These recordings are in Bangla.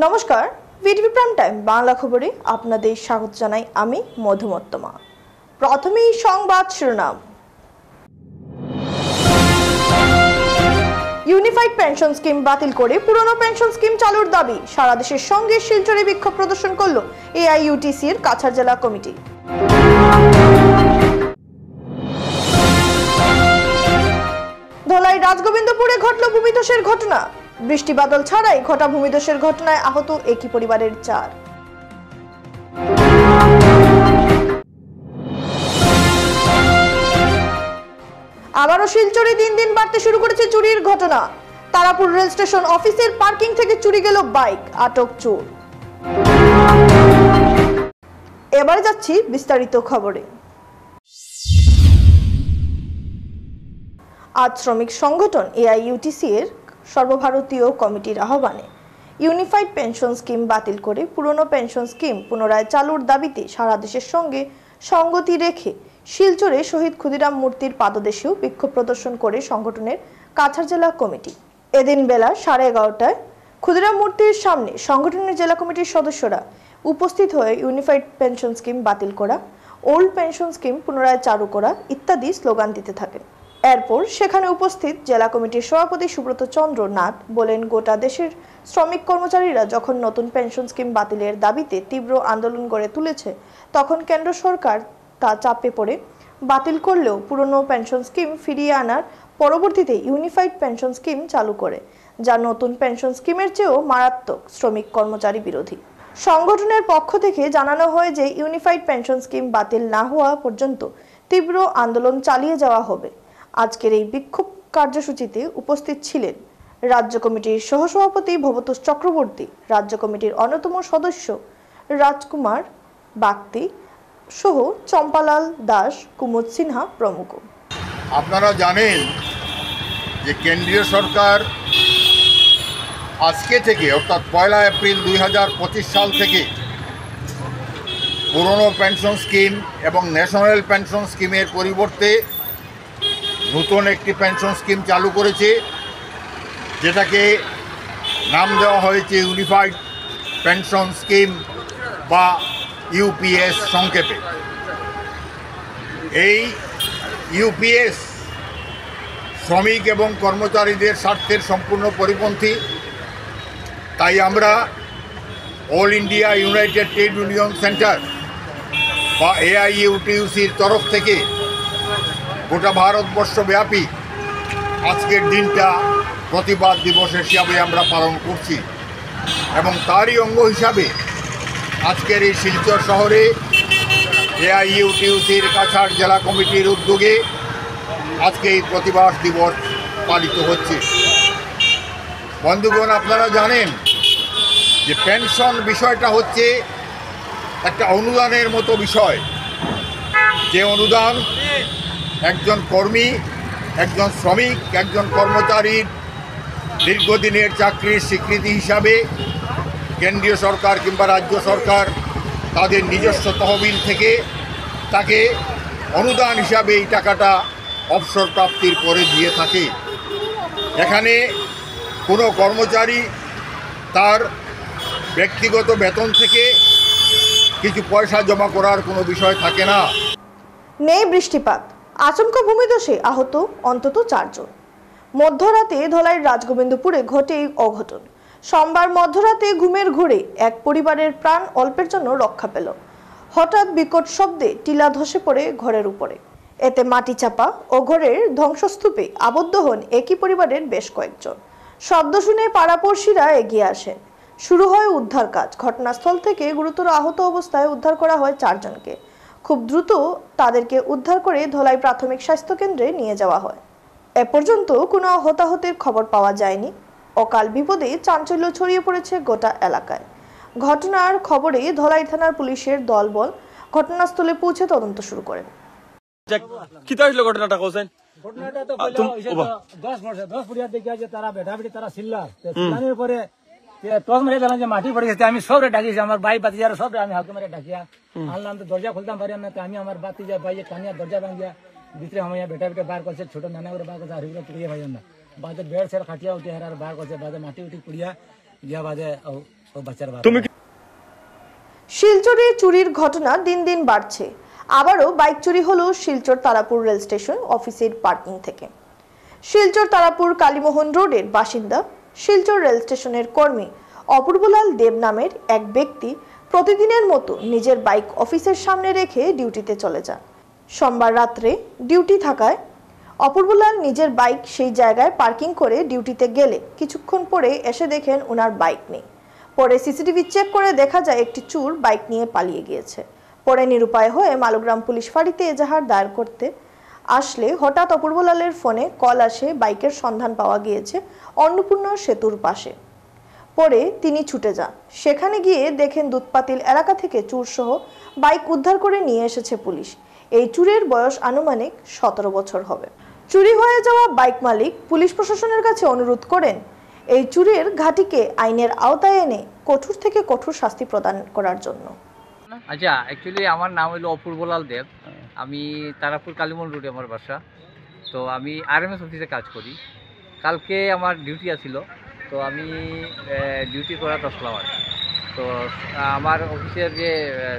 নমস্কার, ভিটিভি প্রাইম টাইম বাংলা খবরে আপনাদের স্বাগত জানাই আমি মধুমত্তমা। প্রথমেই সংবাদ শিরোনাম। ইউনিফাইড পেনশন স্কিম বাতিল করে পুরনো পেনশন স্কিম চালুর দাবি, সারা দেশের সঙ্গে শিলচরে বিক্ষোভ প্রদর্শন করল এআইইউটিসির কাছাড় জেলা কমিটি। ধলাই রাজগোবিন্দপুরে ঘটল ভূমিধসের ঘটনা, বৃষ্টি বাদল ছাড়াই ঘটা ভূমিধসের ঘটনায় আহত একই পরিবারের 4। আবারও শিলচরে দিন দিন বাড়তে শুরু করেছে চুরির ঘটনা। তারাপুর রেল স্টেশন অফিসের পার্কিং থেকে চুরি গেল বাইক, আটক চোর। এবারে যাচ্ছি বিস্তারিত খবরে। আজ শ্রমিক সংগঠন এআইইউটিসি এর সর্বভারতীয় কমিটির আহ্বানে ইউনিফাইড পেনশন স্কিম বাতিল করে পুরনো পেনশন স্কিম পুনরায় চালুর দাবিতে সারা দেশের সঙ্গে সঙ্গতি রেখে শিলচরে শহীদ ক্ষুদিরাম মূর্তির পাদদেশেও বিক্ষোভ প্রদর্শন করে সংগঠনের কাছাড় জেলা কমিটি। এদিন বেলা 11:30টায় ক্ষুদিরাম মূর্তির সামনে সংগঠনের জেলা কমিটির সদস্যরা উপস্থিত হয়ে ইউনিফাইড পেনশন স্কিম বাতিল করা, ওল্ড পেনশন স্কিম পুনরায় চালু করা ইত্যাদি স্লোগান দিতে থাকেন। এরপর সেখানে উপস্থিত জেলা কমিটির সভাপতি সুব্রত চন্দ্র নাথ বলেন, গোটা দেশের শ্রমিক কর্মচারীরা যখন নতুন পেনশন স্কিম বাতিলের দাবিতে তীব্র আন্দোলন গড়ে তুলেছে, তখন কেন্দ্র সরকার তা চাপে পড়ে বাতিল করলেও পুরনো পেনশন স্কিম ফিরিয়ে আনার পরবর্তীতে ইউনিফাইড পেনশন স্কিম চালু করে, যা নতুন পেনশন স্কিমের চেয়েও মারাত্মক শ্রমিক কর্মচারী বিরোধী। সংগঠনের পক্ষ থেকে জানানো হয় যে ইউনিফাইড পেনশন স্কিম বাতিল না হওয়া পর্যন্ত তীব্র আন্দোলন চালিয়ে যাওয়া হবে। আজকের এই বিক্ষোভ কার্যসূচিতে উপস্থিত ছিলেন রাজ্য কমিটির সহসভাপতি ভবতোষ চক্রবর্তী, রাজ্য কমিটির অন্যতম সদস্য রাজকুমার বাগতি সহ চম্পালাল দাস, কুমুদ সিনহা প্রমুখ। আপনারা জানেন যে কেন্দ্রীয় সরকার আজকে থেকে অর্থাৎ 1 এপ্রিল 2025 সাল থেকে পুরনো পেনশন স্কিম এবং ন্যাশনাল পেনশন স্কিমের পরিবর্তে নতুন একটি পেনশন স্কিম চালু করেছে, যেটাকে নাম দেওয়া হয়েছে ইউনিফাইড পেনশন স্কিম বা ইউপিএস সংক্ষেপে। এই ইউপিএস শ্রমিক এবং কর্মচারীদের স্বার্থের সম্পূর্ণ পরিপন্থী। তাই আমরা all India United trade union centre বা এআইইউটিউসির তরফ থেকে গোটা ভারতবর্ষব্যাপী আজকের দিনটা প্রতিবাদ দিবস হিসাবে আমরা পালন করছি এবং তারই অঙ্গ হিসাবে আজকের এই শিলচর শহরে এআইইউটিউসির কাছাড় জেলা কমিটির উদ্যোগে আজকে এই প্রতিবাদ দিবস পালিত হচ্ছে। বন্ধুগণ, আপনারা জানেন যে পেনশন বিষয়টা হচ্ছে একটা অনুদানের মতো বিষয়, যে অনুদান একজন কর্মী, একজন শ্রমিক, একজন কর্মচারীর দীর্ঘদিনের চাকরির স্বীকৃতি হিসাবে কেন্দ্রীয় সরকার কিংবা রাজ্য সরকার তাদের নিজস্ব তহবিল থেকে তাকে অনুদান হিসাবে এই টাকাটা অবসর প্রাপ্তির পরে দিয়ে থাকে। এখানে কোনো কর্মচারী তার ব্যক্তিগত বেতন থেকে কিছু পয়সা জমা করার কোনো বিষয় থাকে না। নেই বৃষ্টিপাত, আচমকা ভূমিধসে আহত অন্তত 4 জন। মধ্যরাতে ধলাইয়ের রাজগোবিন্দপুরে ঘটে এই অঘটন। সোমবার মধ্যরাতে ঘুমের ঘোরে এক পরিবারের প্রাণ অল্পের জন্য রক্ষা পেল। হঠাৎ বিকট শব্দে টিলা ধসে পড়ে ঘরের উপরে। এতে মাটি চাপা ও ঘরের ধ্বংসস্তূপে আবদ্ধ হন একই পরিবারের বেশ কয়েকজন। শব্দ শুনে পাড়াপড়শিরা এগিয়ে আসেন। শুরু হয় উদ্ধার কাজ। ঘটনাস্থল থেকে গুরুতর আহত অবস্থায় উদ্ধার করা হয় 4 জনকে। খুব দ্রুত তাদেরকে উদ্ধার করে ধলাই প্রাথমিক স্বাস্থ্য কেন্দ্রে নিয়ে যাওয়া হয়। এ পর্যন্ত কোনো হতাহতের খবর পাওয়া যায়নি। অকাল বিপদে চাঞ্চল্য ছড়িয়ে পড়েছে গোটা এলাকায়। ঘটনার খবরে ধলাই থানার পুলিশের দলবল ঘটনাস্থলে পৌঁছে তদন্ত শুরু করেন। ঘটনাটা কোসেন ঘটনাটা তো 10 ফুটিয়া দেখিয়া যে তারা বেঠাবেটি তারা চিল্লার চিল্লানোর পরে টস মেরে দিলাম যে মাটি পড়ে গেছে। আমি সবরে ডাকিয়েছি, আমার ভাই বাতিজার সবরে আমি হালকা মেরে ডাকিয়া আনলাম। তো দরজা খুলতাম পারি না, আমি আমার বাতিজা ভাই কানিয়া দরজা ভাঙিয়া ভিতরে আমার বেটা বার করছে, ছোট নানা করে বার করছে, আর পুড়িয়ে ভাই না বাজে বেড় সের খাটিয়া উঠে হেরার বার করছে, বাজে মাটি উঠি পুড়িয়া গিয়া বাজে ও বাচ্চার বাবা। তুমি শিলচরে চুরির ঘটনা দিন দিন বাড়ছে। আবারও বাইক চুরি হলো শিলচর তারাপুর রেল স্টেশন অফিসের পার্কিং থেকে। শিলচর তারাপুর কালীমোহন রোডের বাসিন্দা শিলচর রেল স্টেশনের কর্মী অপূর্বলাল দেব নামের এক ব্যক্তি প্রতিদিনের মতো নিজের বাইক অফিসের সামনে রেখে ডিউটিতে চলে যান। সোমবার রাত্রে ডিউটি থাকায় অপূর্বলাল নিজের বাইক সেই জায়গায় পার্কিং করে ডিউটিতে গেলে কিছুক্ষণ পরে এসে দেখেন ওনার বাইক নেই। পরে সিসিটিভি চেক করে দেখা যায় একটি চোর বাইক নিয়ে পালিয়ে গিয়েছে। পরে নিরুপায় হয়ে মালগ্রাম পুলিশ ফাঁড়িতে এজাহার দায়ের করতে আসলে হঠাৎ অপূর্বলালের ফোনে কল আসে বাইকের সন্ধান পাওয়া গিয়েছে অন্নপূর্ণা সেতুর পাশে। পরে তিনি ছুটে যান। সেখানে গিয়ে দেখেন দুধপাতিল এলাকা থেকে চোরসহ বাইক উদ্ধার করে নিয়ে এসেছে পুলিশ। এই চুরের বয়স আনুমানিক 17 বছর হবে। চুরি হয়ে যাওয়া বাইক মালিক পুলিশ প্রশাসনের কাছে অনুরোধ করেন এই চুরির ঘাঁটিকে আইনের আওতায় এনে কঠোর থেকে কঠোর শাস্তি প্রদান করার জন্য। আচ্ছা, অ্যাকচুয়ালি আমার নাম হলো অপূর্বলাল দেব। আমি তারাপুর কালীমোহন রোডে আমার বাসা। তো আমি আরএমএস অফিসে কাজ করি। কালকে আমার ডিউটি আছিল, তো আমি ডিউটি করাতে আসলাম আর কি। তো আমার অফিসের যে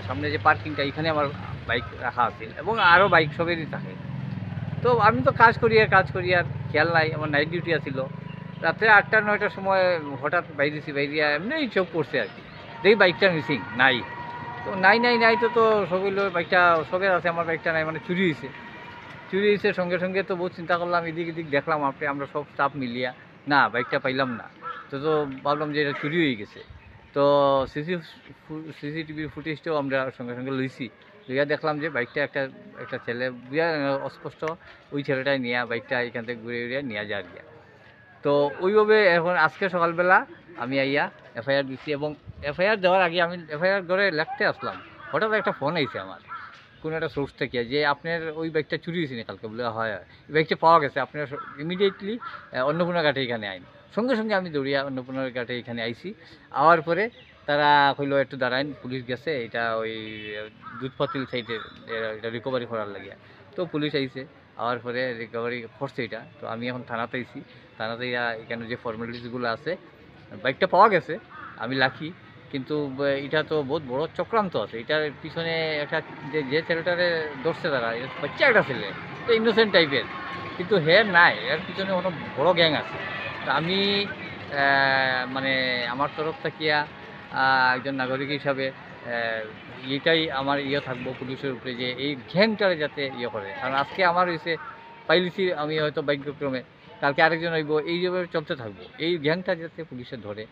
সামনে যে পার্কিংটা, এখানে আমার বাইক রাখা আছে এবং আরও বাইক সবেরই থাকে। তো আমি তো কাজ করি আর খেয়াল নাই, আমার নাইট ডিউটি আছিল। রাত্রে 8টা-9টার সময় হঠাৎ বাইরে এমনি চোখ পড়ছে আর কি, দেখি বাইকটা মিসিং নাই। তো নাই তো সবগুলো বাইকটা সবের আছে, আমার বাইকটা নাই, মানে চুরি হয়েছে। সঙ্গে সঙ্গে তো বহুত চিন্তা করলাম, এদিক দেখলাম আমরা সব স্টাফ মিলিয়া, না বাইকটা পাইলাম না। তো ভাবলাম যে এটা চুরি হয়ে গেছে। তো সিসিটিভি ফুটেজটাও আমরা সঙ্গে সঙ্গে লইছি। লইয়া দেখলাম যে বাইকটা একটা ছেলে বুঝা অস্পষ্ট, ওই ছেলেটাই নিয়ে বাইকটা এখান থেকে ঘুরে নিয়ে যায় গিয়া। তো ওইভাবে এখন আজকে সকালবেলা আমি আইয়া এফআইআর দিচ্ছি, এবং এফআইআর দেওয়ার আগে আমি এফআইআর করে লিখতে আসলাম, হঠাৎ একটা ফোন আইছে আমার কোনো একটা সোর্স থেকে, যে আপনার ওই বাইকটা চুরি হয়েছে না কালকে। বলে হয়, এই বাইকটা পাওয়া গেছে, আপনার ইমিডিয়েটলি অন্নপূর্ণা ঘাটে এখানে আইন। সঙ্গে সঙ্গে আমি দৌড়িয়া অন্নপূর্ণার ঘাটে এখানে আইছি। আওয়ার পরে তারা কইলো একটু দাঁড়াইন, পুলিশ গেছে, এটা ওই দুধপাতিল সাইডে এটা রিকভারি করার লাগিয়া। তো পুলিশ আইছে, আওয়ার পরে রিকভারি করছে এটা। তো আমি এখন থানাতে আইছি। থানাতে এখানে যে ফর্মালিটিসগুলো আছে, বাইকটা পাওয়া গেছে, আমি লাকি। কিন্তু এটা তো বহুত বড় চক্রান্ত আছে, এটার পিছনে একটা যে ছেলেটারে ধরছে তারা, বাচ্চা একটা ছেলে, এটা ইনোসেন্ট টাইপের, কিন্তু নাই, এর পিছনে কোনো বড় গ্যাং আছে। তো আমি মানে আমার তরফ থেকে একজন নাগরিক হিসাবে এটাই আমার থাকবো পুলিশের উপরে, যে এই গ্যাংটারে যাতে করে। কারণ আজকে আমার হয়েছে পাইলিছি, আমি হয়তো ভাগ্যক্রমে, কালকে আরেকজন হইব, এইভাবে চলতে থাকবো, এই গ্যাংটা যাতে পুলিশে ধরে।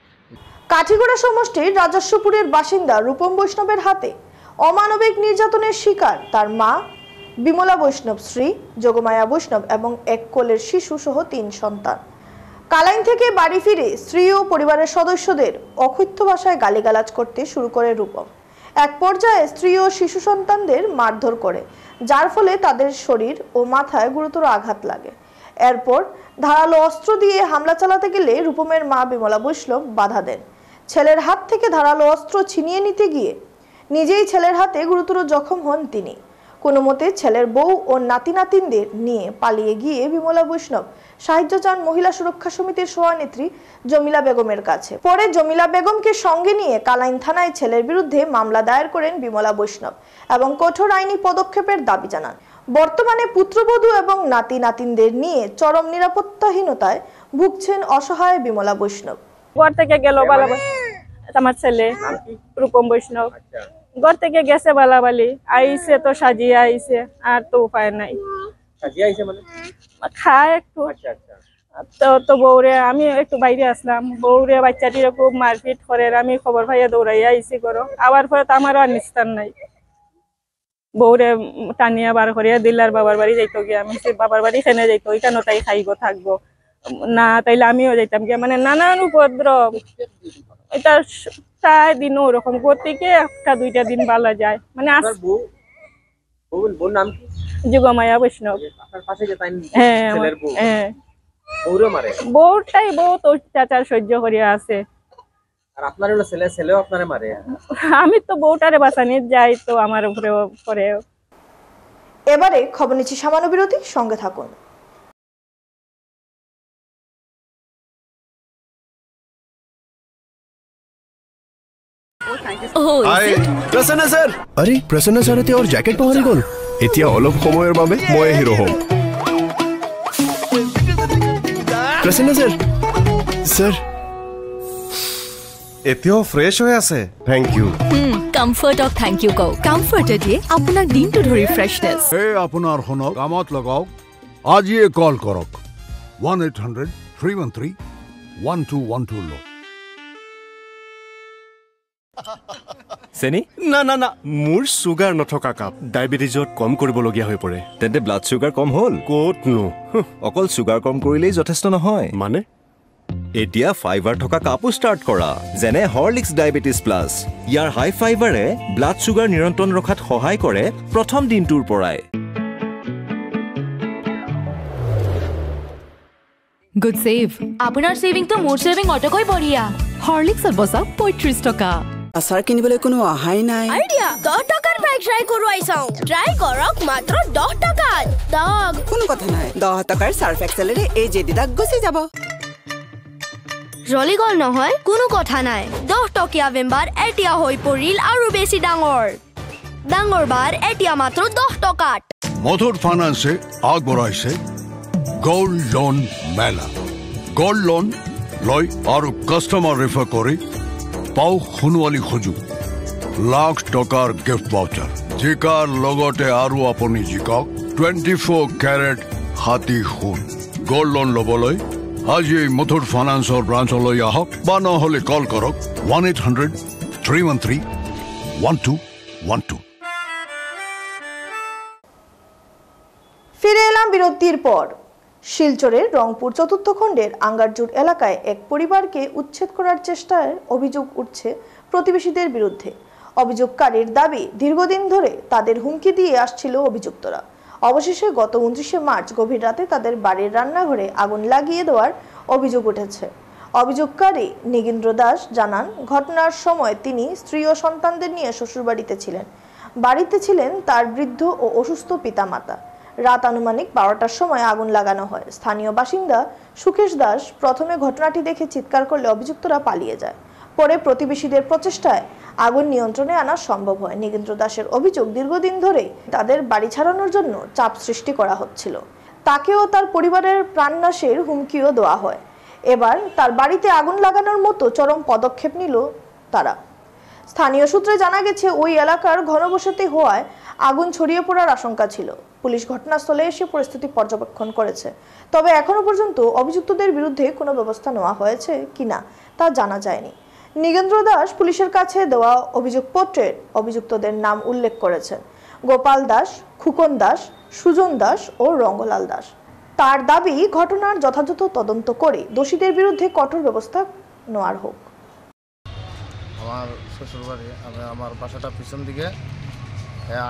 কাঠিগড়া সমষ্টির রাজস্বপুরের বাসিন্দা রূপম বৈষ্ণবের হাতে অমানবিক নির্যাতনের শিকার তার মা বিমলা বৈষ্ণব, স্ত্রী যোগমায়া বৈষ্ণব এবং এক কোলের শিশু সহ 3 সন্তান। কালাইন থেকে বাড়ি ফিরে স্ত্রী ও পরিবারের সদস্যদের অকথ্য ভাষায় গালিগালাজ করতে শুরু করে রূপম। এক পর্যায়ে স্ত্রী ও শিশু সন্তানদের মারধর করে, যার ফলে তাদের শরীর ও মাথায় গুরুতর আঘাত লাগে। এরপর ধারালো অস্ত্র দিয়ে হামলা চালাতে গেলে রূপমের মা বিমলা বৈষ্ণব বাধা দেন। ছেলের হাত থেকে ধারালো অস্ত্র ছিনিয়ে নিতে গিয়ে নিজেই ছেলের হাতে গুরুতর জখম হন তিনি। কোনো মতে ছেলের বউ ও নাতিনাতিনদের নিয়ে পালিয়ে গিয়ে বিমলা বৈষ্ণব সাহায্য চান মহিলা সুরক্ষা সমিতির সভানেত্রী জমিলা বেগমের কাছে। পরে জমিলা বেগমকে সঙ্গে নিয়ে কালাইন থানায় ছেলের বিরুদ্ধে মামলা দায়ের করেন বিমলা বৈষ্ণব এবং কঠোর আইনি পদক্ষেপের দাবি জানান। বর্তমানে পুত্রবধূ এবং নাতিনাতিনদের নিয়ে চরম নিরাপত্তাহীনতায় ভুগছেন অসহায় বিমলা বৈষ্ণব। ঘর থেকে গেল আমার ছেলে রূপম বৈষ্ণব, ঘর থেকে গেছে বালাবালি, আইসে তো সাজিয়ে আইসে, আর তো উপায় নাই। খায় একটু, তো বউরে আমি একটু বাইরে আসলাম, বউরে বাচ্চাটির খুব মারপিট করে, আমি খবর পাইয়া দৌড়াইয়া আইসি করো। আবার পরে তো আমারও আর নিস্তার নাই, বউরে টানিয়া বার করিয়া দিলার বাবার বাড়ি যাইতো গিয়ে। আমি বাবার বাড়ি খেনে যাইতো, ওইখানে তাই খাইব থাকবো না, তাইলে আমিও যাইতাম গিয়া, মানে নানান উপদ্রব। এটা প্রায় দিনও ওরকম করতে গিয়ে 1-2টা দিন বালা যায়। মানে যুগমায়া বৈষ্ণব। হ্যাঁ, বউটাই বহুত অত্যাচার সহ্য করিয়া আছে। আমি তো বউটারে বাঁচানি যাই, তো আমার উপরে পরে। এবারে খবর নিচ্ছি সামান্য বিরতি, সঙ্গে থাকুন। প্ৰসন্ন ছাৰ আৰে প্ৰসন্ন ছাৰে তেওঁৰ জেকেট পাহৰি গ'ল এতিয়া অলপ সময়ৰ বাবে মই হিৰো হ'ম প্ৰসন্ন ছাৰ ছাৰ এতিয়াও ফ্ৰেছ হৈ আছে থেংক ইউ কমফৰ্টক থেংক ইউ কওক কমফৰ্টে দিয়ে আপোনাক দিনটো ধৰি ফ্ৰেছনেছ আপোনাৰ শুনক কামত লগাওক আজিয়ে কল কৰক 1-800-313-1212 লৈ চেনি না না না মোৰ চুগাৰ নথকা কাপ ডায়েবেটিছত কম কৰিবলগীয়া হৈ পৰে তেন্তে ব্লাড চুগাৰ কম হ'ল ক'তনো অকল চুগাৰ কম কৰিলেই যথেষ্ট নহয় মানে এতিয়া ফাইবাৰ থকা কাপো ষ্টাৰ্ট কৰা যেনে হৰলিক্স ডায়েবেটিছ প্লাছ ইয়াৰ হাই ফাইবাৰে ব্লাড চুগাৰ নিয়ন্ত্ৰণ ৰখাত সহায় কৰে প্ৰথম দিনটোৰ পৰাই গুড সেভ আপোনাৰ সেভিং তো মোৰ সেভিং অটকৈ বঢ়িয়া হৰলিক্সত বছক 35 টকা আচাৰ কিনিবলৈ কোনো অহাই নাই আইডিয়া 10 টকাৰ বাইক ট্ৰাই কৰোৱাই চাও ট্ৰাই কৰক মাত্ৰ 10 টকাত দাগ কোনো কথা নাই 10 টকাৰ সাৰ্ফ এক্সেলেৰে এই জেডি দাগ গুচি যাব জলি গল নহয় কোনো কথা নাই 10 টকীয়া বেম্বাৰ এতিয়া হৈ পৰিল আৰু বেছি ডাঙৰ বাৰ এতিয়া মাত্ৰ 10 টকাত মধুৰ ফাইনেন্সে আগবঢ়াইছে গোল্ড লোন মেলা গোল্ড লোন লৈ আৰু কাষ্টমাৰ ৰেফাৰ কৰি পাও সোণোৱালী সুযোগ লাখ টকাৰ গিফ্ট ভাউচাৰ জিকাৰ লগতে আৰু আপুনি জিকক 24 কেৰেট হাতী সোণ গোল্ড লোন ল'বলৈ আজি মধুৰ ফাইনেন্সৰ ব্ৰাঞ্চলৈ আহক বা নহ'লে কল কৰক 1-800-313-1212 ফিরে এলাম বিরতির পর শিলচরের রংপুর চতুর্থ খণ্ডের আঙ্গারজুর এলাকায় এক পরিবারকে উচ্ছেদ করার চেষ্টায় অভিযোগ উঠছে প্রতিবেশীদের বিরুদ্ধে অভিযোগকারীর দাবি দীর্ঘদিন ধরে তাদের হুমকি দিয়ে আসছিল অভিযুক্তরা অবশেষে গত 29 মার্চ গভীর রাতে তাদের বাড়ির রান্নাঘরে আগুন লাগিয়ে দেওয়ার অভিযোগ উঠেছে অভিযোগকারী নিগেন্দ্র দাস জানান ঘটনার সময় তিনি স্ত্রী ও সন্তানদের নিয়ে শ্বশুরবাড়িতে ছিলেন বাড়িতে ছিলেন তার বৃদ্ধ ও অসুস্থ পিতামাতা রাত আনুমানিক 12টার সময় আগুন লাগানো হয় স্থানীয় বাসিন্দা সুকেশ দাস প্রথমে ঘটনাটি দেখে চিৎকার করলে অভিযুক্তরা পালিয়ে যায় পরে প্রতিবেশীদের প্রচেষ্টায় আগুন নিয়ন্ত্রণে আনা সম্ভব হয় নিগেন্দ্র দাসের অভিযোগ দীর্ঘদিন ধরে তাদের বাড়ি ছাড়ানোর জন্য চাপ সৃষ্টি করা হচ্ছিল তাকেও তার পরিবারের প্রাণনাশের হুমকিও দেওয়া হয় এবার তার বাড়িতে আগুন লাগানোর মতো চরম পদক্ষেপ নিল তারা স্থানীয় সূত্রে জানা গেছে ওই এলাকার ঘনবসতি হওয়ায় আগুন ছড়িয়ে পড়ার আশঙ্কা ছিল পুলিশ ঘটনাস্থলে এসে পরিস্থিতি পর্যবেক্ষণ করেছে তবে এখনো পর্যন্ত অভিযুক্তদের বিরুদ্ধে কোনো ব্যবস্থা নেওয়া হয়েছে কিনা তা জানা যায়নি নিগেন্দ্র দাস পুলিশের কাছে দেওয়া অভিযোগপত্রের অভিযুক্তদের নাম উল্লেখ করেছেন গোপাল দাস খুকন দাস সুজন দাস ও রঙ্গলাল দাস তার দাবি ঘটনার যথাযথ তদন্ত করে দোষীদের বিরুদ্ধে কঠোর ব্যবস্থা নেওয়ার হোক আমার শ্বশুরবাড়ি আমার বাসাটা পিছন দিকে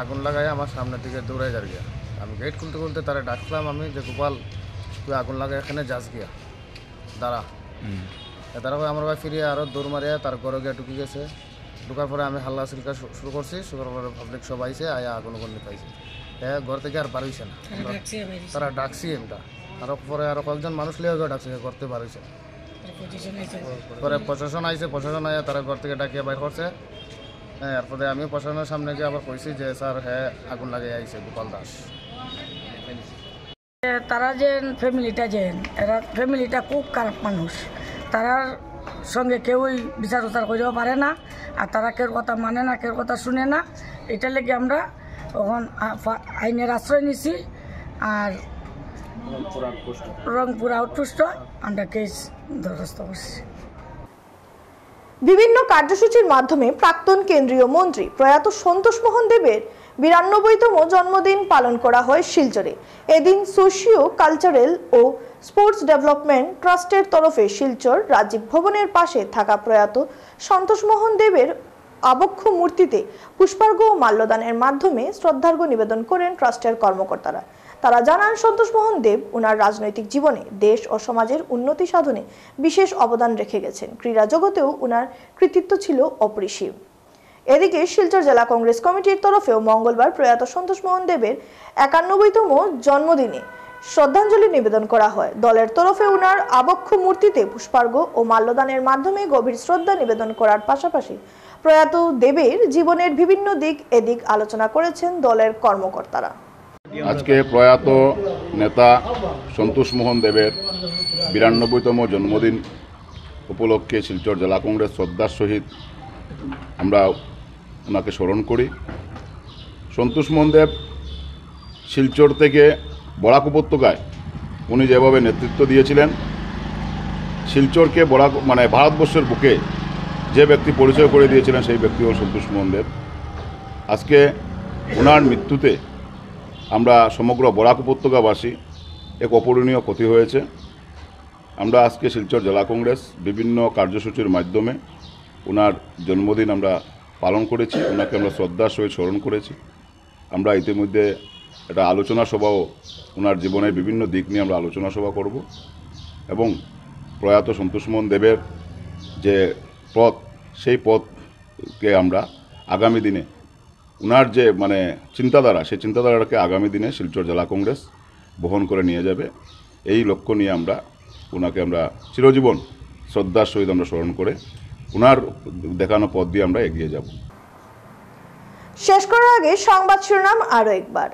আগুন লাগাই আমার সামনের দিকে দৌড়াই যার গিয়া আমি গেট খুলতে খুলতে তারা ডাকলাম আমি যে গোপাল তুই আগুন লাগাই এখানে যাস গিয়া দাঁড়া তারা আমার ভাই ফিরিয়ে আরও দৌড় মারিয়া তার ঘরে গিয়ে ঢুকে গেছে ঢুকার পরে আমি হাল্লা সিলকা শুরু করছি শুরু করার পরে পাবলিক সব আইসে আয়া আগুন নিতে পাইছে ঘর থেকে আর বাড়িছে না তারা ডাকছি এমটা আরও পরে আরও কয়েকজন মানুষ লিয়ে ডাকছে করতে পারিছে পরে প্রশাসন আইসে প্রশাসন আয়া তারা ঘর থেকে ডাকিয়ে বাইর করছে এরপরে আমি প্রশাসনের সামনে গিয়ে আবার কইছি যে স্যার হ্যাঁ আগুন লাগিয়ে আইছে গোপাল দাস তারা যে ফ্যামিলিটা খুব খারাপ মানুষ তারার সঙ্গে কেউই বিচার উচার করেও পারে না আর তারা কেউ কথা মানে না কেউ কথা শুনে না এটা লেগে আমরা তখন আইনের আশ্রয় নিছি আর রংপুর আউটপোস্ট আমরা কেস দরখাস্ত করছি বিভিন্ন কার্যসূচির মাধ্যমে প্রাক্তন কেন্দ্রীয় মন্ত্রী প্রয়াত সন্তোষ মোহন দেবের 92তম জন্মদিন পালন করা হয় শিলচরে এদিন সোশিও কালচারাল ও স্পোর্টস ডেভেলপমেন্ট ট্রাস্টের তরফে শিলচর রাজীব ভবনের পাশে থাকা প্রয়াত সন্তোষ মোহন দেবের আবক্ষ মূর্তিতে পুষ্পার্ঘ্য ও মাল্যদানের মাধ্যমে শ্রদ্ধার্ঘ্য নিবেদন করেন ট্রাস্টের কর্মকর্তারা তারা জানান সন্তোষ মোহন দেব ওনার রাজনৈতিক জীবনে দেশ ও সমাজের উন্নতি সাধনে বিশেষ অবদান রেখে গেছেন ক্রীড়া জগতেও ওনার কৃতিত্ব ছিল অপরিসীম এদিকে শিলচর জেলা কংগ্রেস কমিটির তরফেও মঙ্গলবার প্রয়াত সন্তোষ মোহন দেবের 91তম জন্মদিনে শ্রদ্ধাঞ্জলি নিবেদন করা হয় দলের তরফে ওনার আবক্ষ মূর্তিতে পুষ্পার্ঘ্য ও মাল্যদানের মাধ্যমে গভীর শ্রদ্ধা নিবেদন করার পাশাপাশি প্রয়াত দেবের জীবনের বিভিন্ন দিক এদিক আলোচনা করেছেন দলের কর্মকর্তারা। আজকে প্রয়াত নেতা সন্তোষ মোহন দেবের 92তম জন্মদিন উপলক্ষে শিলচর জেলা কংগ্রেস শ্রদ্ধার সহিত আমরা ওনাকে স্মরণ করি। সন্তোষ মোহন দেব শিলচর থেকে বরাক উপত্যকায় উনি যেভাবে নেতৃত্ব দিয়েছিলেন, শিলচরকে ভারতবর্ষের বুকে যে ব্যক্তি পরিচয় করে দিয়েছিলেন সেই ব্যক্তি হল সন্তোষ মোহন দেব। আজকে ওনার মৃত্যুতে আমরা সমগ্র বরাক উপত্যকাবাসী এক অপূরণীয় ক্ষতি হয়েছে। আমরা আজকে শিলচর জেলা কংগ্রেস বিভিন্ন কার্যসূচির মাধ্যমে ওনার জন্মদিন আমরা পালন করেছি, ওনাকে আমরা শ্রদ্ধার সহিত স্মরণ করেছি। আমরা ইতিমধ্যে একটা আলোচনা সভাও ওনার জীবনের বিভিন্ন দিক নিয়ে আমরা আলোচনা সভা করব এবং প্রয়াত সন্তোষ মোহন দেবের যে পথ, সেই পথকে আমরা আগামী দিনে ওনার যে চিন্তাধারা, সেই চিন্তাধারাকে আগামী দিনে শিলচর জেলা কংগ্রেস বহন করে নিয়ে যাবে। এই লক্ষ্য নিয়ে ওনাকে আমরা চিরজীবন শ্রদ্ধার সহিত আমরা স্মরণ করে ওনার দেখানো পথ দিয়ে আমরা এগিয়ে যাব। শেষ করার আগে সংবাদ শিরোনাম আরো একবার।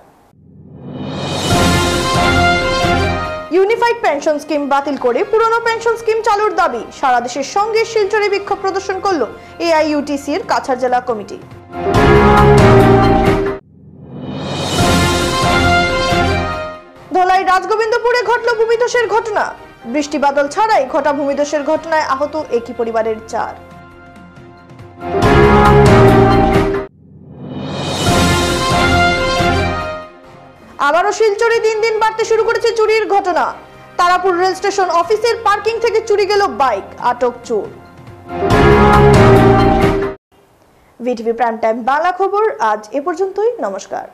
ইউনিফাইড পেনশন স্কিম বাতিল করে পুরনো পেনশন স্কিম চালুর দাবি, সারা দেশের সঙ্গে শিলচরে বিক্ষোভ প্রদর্শন করল AIUTC-র কাছাড় জেলা কমিটি। ধলাই রাজগোবিন্দপুরে ঘটল ভূমিধসের ঘটনা, বৃষ্টি বাদল ছাড়াই ঘটা ভূমিধসের ঘটনায় আহত একই পরিবারের 4। আবারও শিলচরে দিন দিন বাড়তে শুরু করেছে চুরির ঘটনা। তারাপুর রেল স্টেশন অফিসের পার্কিং থেকে চুরি গেল বাইক, আটক চোর। ভিটিভি প্রাইম টাইম বাংলা খবর আজ এ পর্যন্তই। নমস্কার।